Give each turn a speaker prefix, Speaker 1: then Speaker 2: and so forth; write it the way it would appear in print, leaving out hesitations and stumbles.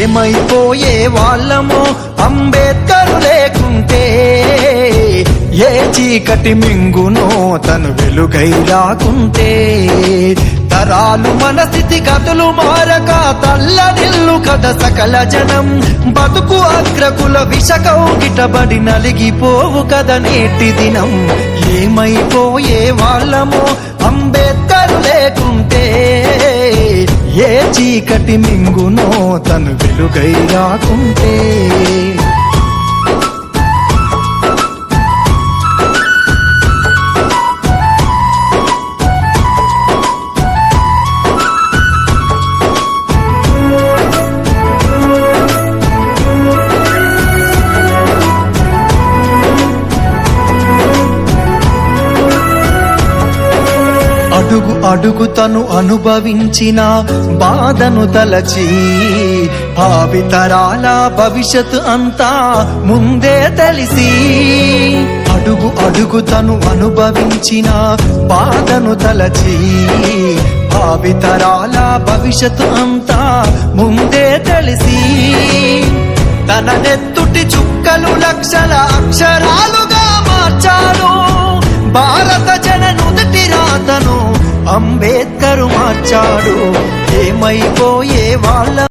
Speaker 1: ఏమైపోయే వాళ్ళమో అంబేద్కర్ లేకుంటే, ఏ చీకటి మింగునో తను వెలుగై రాకుంటే, తరాలు మన స్థితిగతులు మారక తల్లడిల్లు కథ సకల జనం, బతుకు అగ్రకుల విషకౌగిటబడి నలిగిపోవు కథ నేటి దినం. ఏమైపోయే వాళ్ళమో అంబేద్కర్ లేకుంటే, ఏ చీకటి మింగునో తను వెలుగై రాకుంటే. అడుగు అడుగు తను అనుభవించిన బాధను తలచి, భావితరాల భవిష్యత్తు అంతా ముందే తెలిసి, అడుగు అడుగు తను అనుభవించిన బాధను తలచి, భావితరాల భవిష్యత్తు అంతా ముందే తెలిసి, తన నెత్తుటి చుక్కలు లక్షల అక్షరాలుగా మార్చాడు. భారత జన నుదుటి రాతను అంబేద్కర్ మార్చాడు. ఏమైపోయే వాళ్ళ